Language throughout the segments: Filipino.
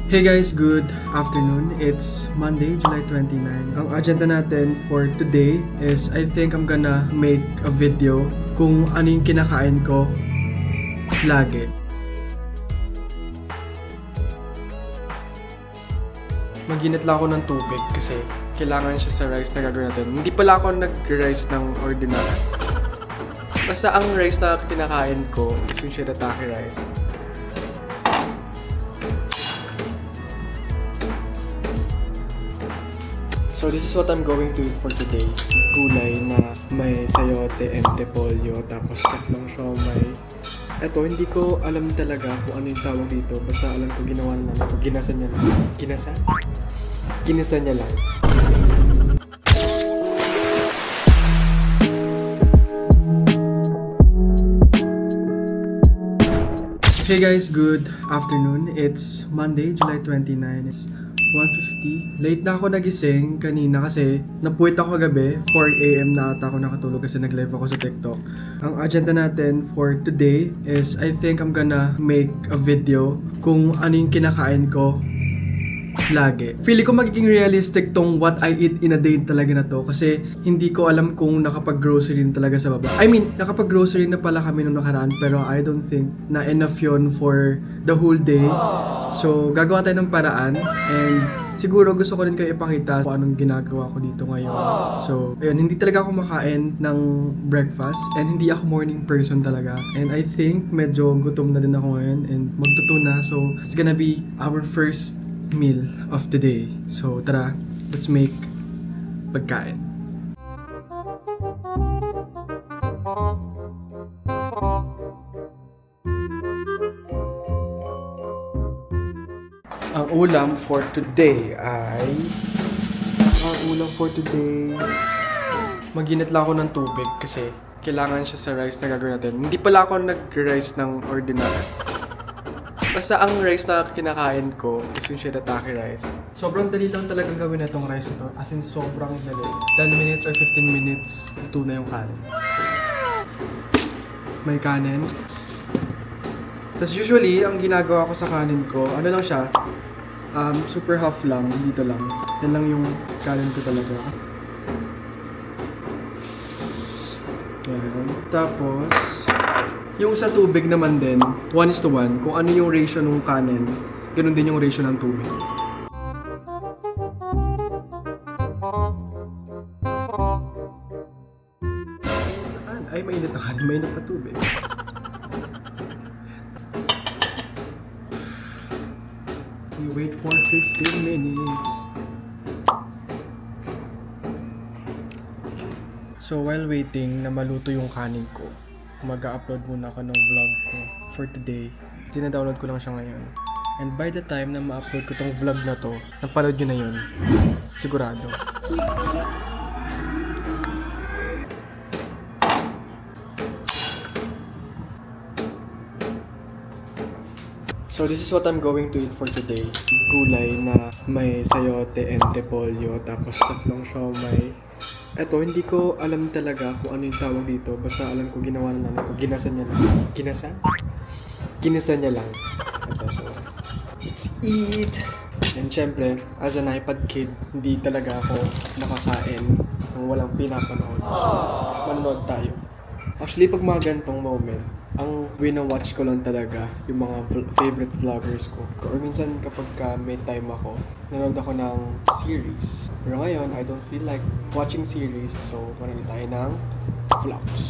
Hey guys, good afternoon. It's Monday, July 29. Ang agenda natin for today is I think I'm gonna make a video kung ano yung kinakain ko lagi. Maginit lang ako ng tubig kasi kailangan siya sa rice na gagawin natin. Hindi pala ako nag-rice ng ordinary. Basta ang rice na kinakain ko is yung shirataki rice. So this is what I'm going to eat for today. Gulay na may sayote and repolyo, tapos tatlong siomay. Eto, hindi ko alam talaga kung ano yung tawag dito. Basta alam ko ginawa na lang. Ginasa niya lang. Ginasa? Ginasa niya lang. Hey guys, good afternoon. It's Monday, July 29. It's 1:50. Late na ako nagising kanina kasi napuwit ako kagabi. 4 AM na ata ako nakatulog kasi nag-live ako sa TikTok. Ang agenda natin for today is I think I'm gonna make a video kung ano yung kinakain ko lagi. Feeling ko magiging realistic tong what I eat in a day talaga na to kasi hindi ko alam kung nakapag-grocery na talaga sa baba. I mean, nakapag-grocery na pala kami nung nakaraan pero I don't think na enough yun for the whole day. So, gagawa tayo ng paraan and siguro gusto ko rin kayo ipakita kung anong ginagawa ko dito ngayon. So, ayun, hindi talaga ako makain ng breakfast and hindi ako morning person talaga. And I think medyo gutom na din ako ngayon and magtutuna. So, it's gonna be our first meal of the day. So, tara, let's make pagkain. Ang ulam for today ay maginit lang ako ng tubig kasi kailangan siya sa rice na gagawin natin. Hindi pala ako nag-rice ng ordinary. Basta ang rice na kinakain ko is yung shirataki rice. Sobrang dali lang talagang gawin na itong rice ito. As in, sobrang dali. 10 minutes or 15 minutes, luto na yung kanin. Tapos may kanin. Tapos usually, ang ginagawa ko sa kanin ko, ano lang siya, super half lang, dito lang. Yan lang yung kanin ko talaga. Yan. Tapos, yung sa tubig naman din, 1:1. Kung ano yung ratio ng kanin, ganun din yung ratio ng tubig. Ay, mainit na kanin, mainit na tubig. We wait for 15 minutes. So, while waiting na maluto yung kanin ko, mag-upload muna ako ng vlog ko for today. Dina-download ko lang siya ngayon. And by the time na ma-upload ko tong vlog na to, napanood nyo na yun. Sigurado. So this is what I'm going to eat for today. Gulay na may sayote and repolyo, tapos tatlong siomay. Eto, hindi ko alam talaga kung ano yung tawag dito. Basta alam ko ginawa na lang. Ginasa niya lang. Ginasa? Ginasa niya lang. Eto, so, let's eat! And syempre, as an iPad kid, hindi talaga ako nakakain kung walang pinapanood. So, manonood tayo. Actually, pag mga ganitong moment, ang wina-watch ko lang talaga yung mga favorite vloggers ko. Or minsan kapag may time ako, nanonood ako ng series. Pero ngayon, I don't feel like watching series. So, manonood tayo ng vlogs.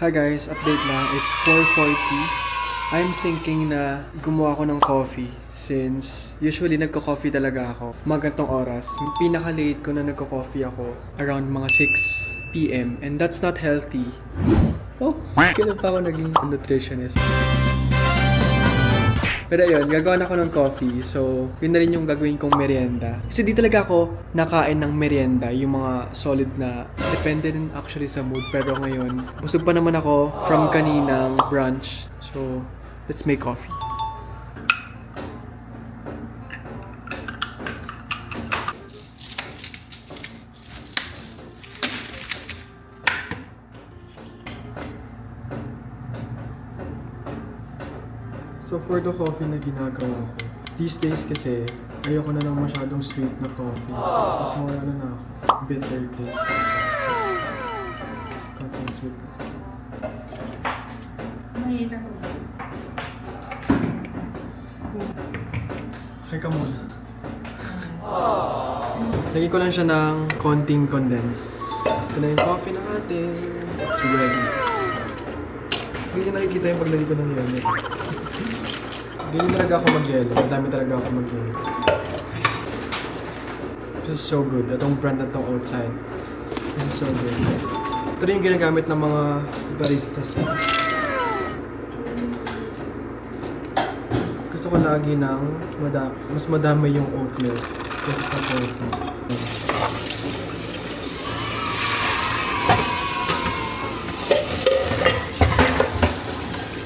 Hi guys, update lang. It's 4:40. I'm thinking na gumawa ako ng coffee since usually nagko-coffee talaga ako mga ganitong oras. Pinaka-late ko na nagko-coffee ako around mga 6 PM and that's not healthy. Oh, kailan pa ako naging nutritionist? Pero ayun, gagawa na ako ng coffee. So, yun na rin yung gagawin kong merienda. Kasi di talaga ako nakain ng merienda, yung mga solid na depende din actually sa mood. Pero ngayon, busog pa naman ako from kaninang brunch. So, let's make coffee. So for the coffee na ginagawa ko, these days kasi ayoko na lang masyadong sweet na coffee. Mas more ano na ako, bitter taste. Konting sweetness. Mahina ko. Hay ka muna. Lagyan ko lang siya ng konting condense. Ito na yung coffee na natin. It's ready. Hindi niya nakikita yung paglagay ko ng yelo. Ganyan talaga ako mag-yelo. Madami talaga ako mag-yelo. This is so good. Itong brand na itong outside. This is so good. Ito rin yung ginagamit ng mga baristas. Gusto ko lagi ng mas madami yung oat milk kaysa sa coffee.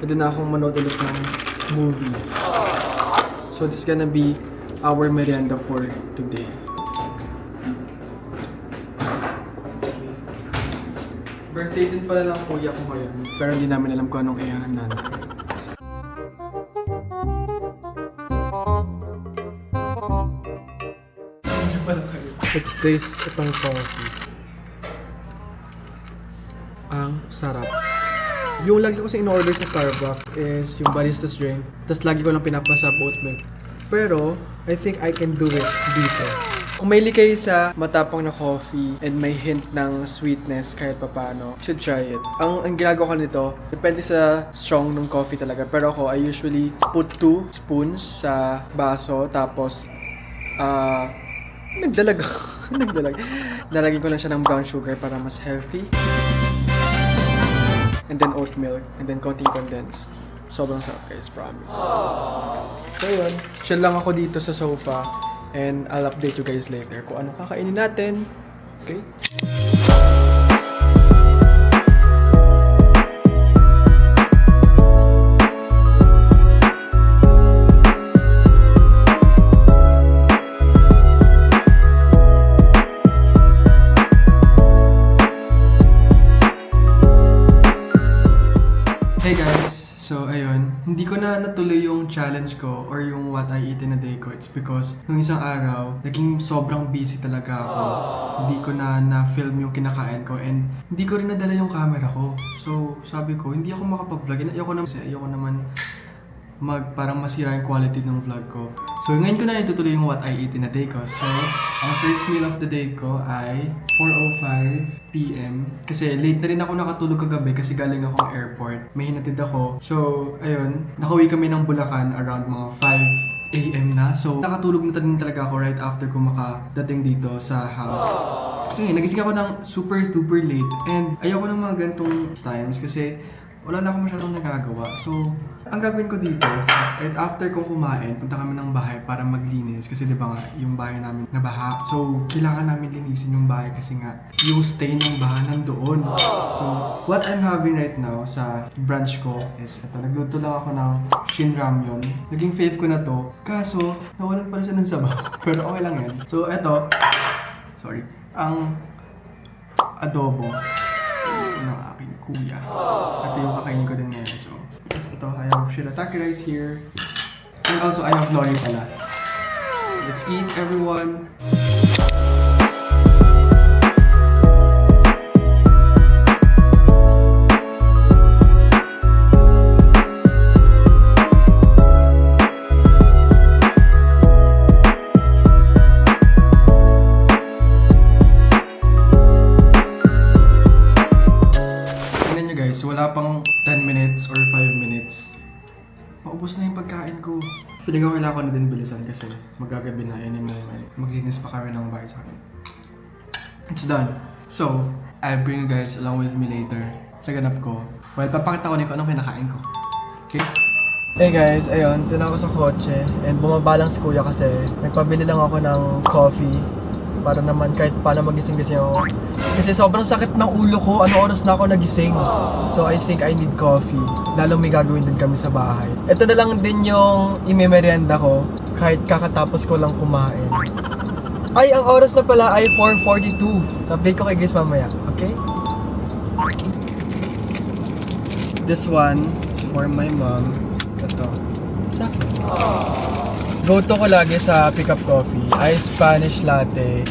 Pwede na akong manood ulit ng movie. So this is gonna be our merienda for today. Birthday din pala lang kuya ko ngayon, pero hindi namin alam kung anong ihahanda natin. Let's taste itong coffee. Ang sarap. Yung lagi ko kasi in-order sa Starbucks is yung barista's drink. Tapos lagi ko lang pinapasa oat milk. Pero, I think I can do it dito. Kung mahilig kayo sa matapang na coffee and may hint ng sweetness kahit papaano, you should try it. Ang ginagawa ko nito, depende sa strong ng coffee talaga. Pero ako, I usually put 2 spoons sa baso. Tapos, nagdalag. Nalagyan ko lang siya ng brown sugar para mas healthy. And then oat milk, and then konting condense. Sobrang sarap guys, promise. So yun, chill lang ako dito sa sofa, and I'll update you guys later kung anong kakainin natin. Okay? Hey guys! So ayun, hindi ko na natuloy yung challenge ko or yung what I eat in a day ko. It's because nung isang araw, naging sobrang busy talaga ako. Hindi ko na na-film yung kinakain ko and hindi ko rin nadala yung camera ko. So sabi ko, hindi ako makapag-vlog. Ayoko naman parang masira yung quality ng vlog ko. So ngayon ko na itutuloy yung what I eat in a day ko. So, ang first meal of the day ko ay 4:05 PM. Kasi late na rin ako nakatulog kagabi kasi galing akong airport. May hinatid ako. So, ayun, nakauwi kami ng Bulacan around mga 5 AM na. So, nakatulog na din talaga ako right after ko makadating dito sa house. Kasi nagising ako ng super late and ayoko ng mga gantong times kasi wala na akong masyadong nagagawa. So, ang gagawin ko dito, right after kong kumain, punta kami ng bahay para maglinis. Kasi di ba nga, yung bahay namin nabaha. So, kailangan namin linisin yung bahay kasi nga, yung stain ng baha nandoon. So, what I'm having right now sa brunch ko is, ito, nagluto lang ako ng Shin Ramyun. Naging fave ko na to. Kaso, nawalan pa rin siya ng sabaw. Pero okay lang yan. So, ito, sorry, ang adobo ng aking kuya. Ito yung kakainin ko din ngayon. So, ito, I have shirataki rice here. And also, I have nori pala. Let's eat, everyone! Wala pang 10 minutes or 5 minutes. Maubos na yung pagkain ko. Feeling ko kailangan ko na din bilisan kasi magagabi na any moment. Maglinis pa kami ng bahay sa akin. It's done. So, I'll bring you guys along with me later sa ganap ko. Well, papakita ko na kung anong kinakain ko. Okay? Hey guys, ayun, dito na ako sa kotse and bumaba lang si kuya kasi nagpabili lang ako ng coffee para naman kahit paano magising-gising ako. Kasi sobrang sakit ng ulo ko, ano oras na ako nagising. So I think I need coffee, lalo may gagawin din kami sa bahay. Ito na lang din yung imemerienda ko kahit kakatapos ko lang kumain. Ay, ang oras na pala ay 4:42. So update ko kay Grace mamaya, okay? This one is for my mom. Ito. Sakto. Go-to ko lagi sa Pick Up Coffee. Iced Spanish Latte.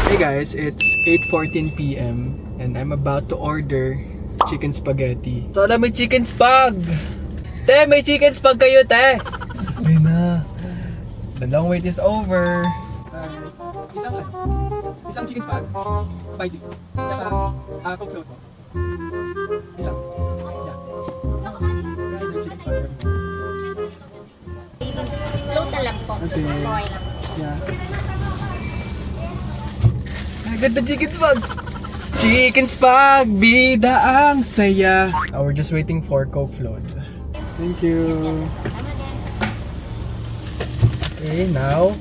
Hey guys, it's 8:14 p.m. and I'm about to order chicken spaghetti. So, may chicken spag! Te, may chicken spag kayo, te! Ayun na. The long wait is over. Isang chicken spag. Spicy. Tsaka, coke float po. Ilang. Float na lang po. Okay. Okay lang. Yeah. Agad na chicken spag! Chicken spag! Bida ang saya! We're just waiting for coke float. Thank you. Okay, now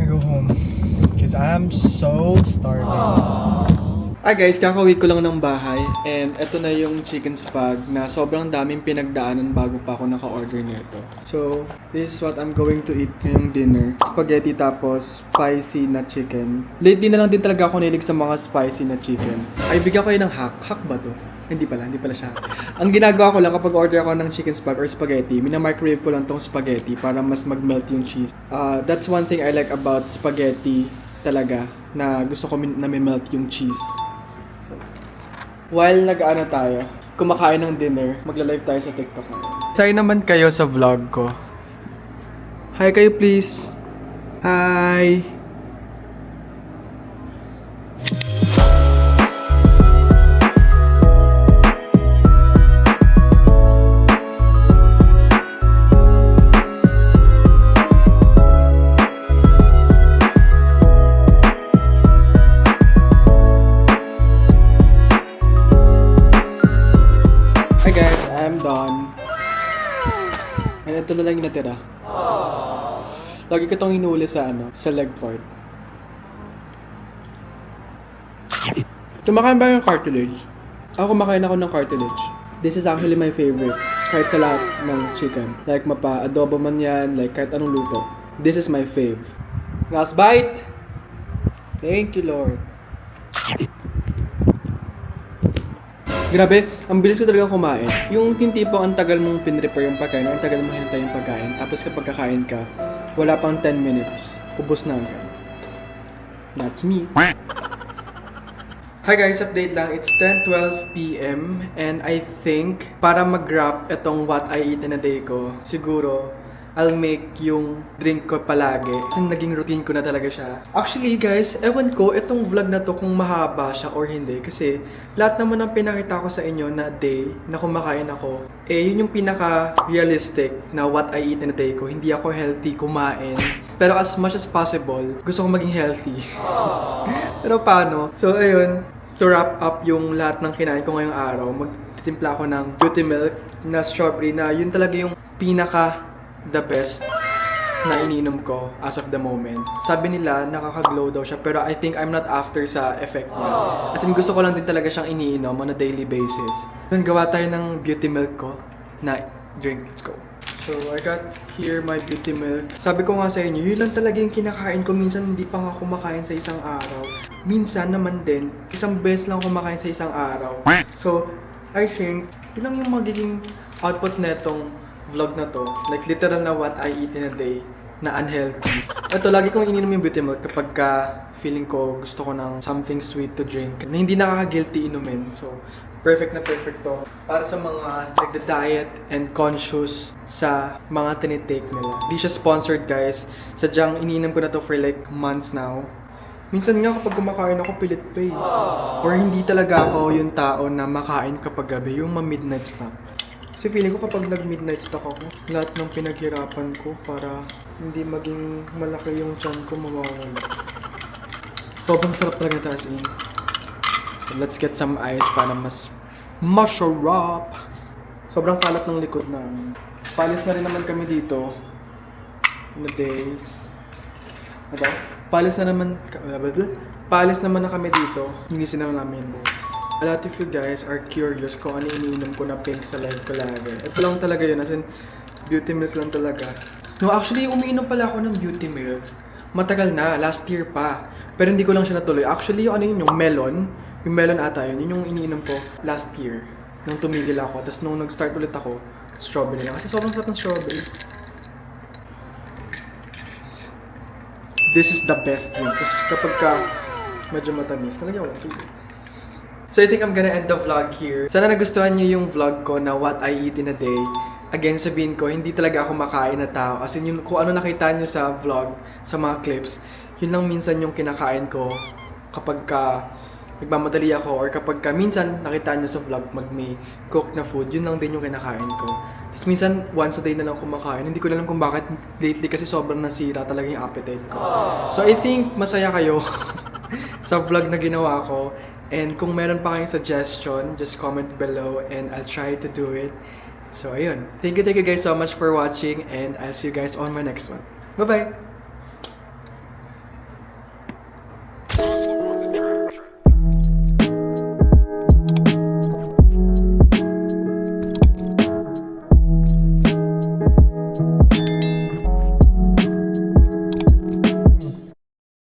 I go home because I'm so starving. Hi guys, kakauwi ko lang ng bahay and eto na yung chicken spag na sobrang daming pinagdaanan bago pa ako naka-order nito. So, this is what I'm going to eat ngayong dinner. Spaghetti tapos spicy na chicken. Lately na lang din talaga ako nilig sa mga spicy na chicken. Ay, bigyan ko kayo ng hack. Hack ba to? Hindi pala siya. Ang ginagawa ko lang kapag order ako ng chicken spag or spaghetti, mina-microwave ko lang tong spaghetti para mas mag-melt yung cheese. That's one thing I like about spaghetti talaga, na gusto ko na may melt yung cheese. So, while nag-ano tayo, kumakain ng dinner, magla-live tayo sa TikTok ngayon. Say naman kayo sa vlog ko. Hi kayo please. Hi. Hi guys, I'm done. And ito na lang yung natira. Lagi ko itong inuuli sa sa leg part. Kumakain ba yung cartilage? Ako kumakain ako ng cartilage. This is actually my favorite. Kahit sa lahat ng chicken. Like mapa-adobo man yan, like kahit anong luto. This is my fave. Last bite! Thank you, Lord. Grabe, ang bilis ko talaga kumain. Yung tipong ang tagal mong pinrepare yung pagkain, ang tagal mong hintay yung pagkain, tapos kapag kakain ka, wala pang 10 minutes, ubos na agad. That's me. Hi guys, update lang. It's 10:12 p.m. and I think para mag-wrap itong what I eat in a day ko, siguro I'll make yung drink ko palagi. Kasi naging routine ko na talaga siya. Actually guys, ewan ko itong vlog na to kung mahaba siya or hindi. Kasi lahat naman ng pinakita ko sa inyo na day na kumakain ako, yun yung pinaka-realistic na what I eat in a day ko. Hindi ako healthy kumain. Pero as much as possible, gusto ko maging healthy. Pero paano? So ayun, to wrap up yung lahat ng kinain ko ngayong araw, magtitimpla ako ng beauty milk na strawberry na yun talaga yung pinaka the best na iniinom ko as of the moment. Sabi nila, nakaka-glow daw siya, pero I think I'm not after sa effect niya. As in, gusto ko lang din talaga siyang iniinom on a daily basis. Then, gawa tayo ng beauty milk ko na drink. Let's go. So, I got here my beauty milk. Sabi ko nga sa inyo, yun lang talaga yung kinakain ko. Minsan, hindi pa nga kumakain sa isang araw. Minsan naman din, isang beses lang kumakain sa isang araw. So, I think, yun lang yung magiging output netong vlog na to, like literal na what I eat in a day na unhealthy. Ito, lagi kong ininom yung beauty milk kapag feeling ko gusto ko ng something sweet to drink na hindi nakaka-guilty inumin. So, perfect na perfect to para sa mga nagda-diet and conscious sa mga tinitake nila. Hindi siya sponsored guys. Sadyang iniinom ko na to for like months now. Minsan nga kapag kumakain ako, pilit pa eh. Or hindi talaga ako yung tao na makain kapag gabi, yung ma-midnight snack. Kasi feeling ko kapag nag-midnight snack ako, lahat ng pinaghirapan ko para hindi maging malaki yung tiyan ko, mawawala. Sobrang sarap talaga as in. Let's get some ice para mas masarap. Sobrang kalat ng likod namin. Palis na rin naman kami dito. In the days. Ano? Palis naman na kami dito. Hinisin naman namin yung box. A lot of you guys are curious kung ano iniinom ko na pink sa live ko lagi. Ito lang talaga yun, as in, beauty milk lang talaga. No, actually, umiinom pala ako ng beauty milk. Matagal na, last year pa. Pero hindi ko lang siya natuloy. Actually, yung ano yun, yung melon ata yun. Yun yung iniinom ko last year. Nung tumigil ako. Tapos nung nag-start ulit ako, strawberry lang. Kasi sobrang sarap ng strawberry. This is the best yun. Tapos kapag ka medyo matamis, talaga ako too. So I think I'm gonna end the vlog here. Sana nagustuhan niyo yung vlog ko na what I eat in a day. Again, sabihin ko, hindi talaga ako makain na tao. As in, yung, kung ano nakita niyo sa vlog, sa mga clips, yun lang minsan yung kinakain ko kapag ka nagmamadali ako or kapag ka minsan nakita niyo sa vlog may cook na food, yun lang din yung kinakain ko. Tapos minsan once a day na lang kumakain. Hindi ko na alam kung bakit lately kasi sobrang nasira talaga yung appetite ko. So I think masaya kayo sa vlog na ginawa ko. And kung meron pa kayong suggestion, just comment below and I'll try to do it. So ayun. Thank you guys so much for watching and I'll see you guys on my next one. Bye-bye!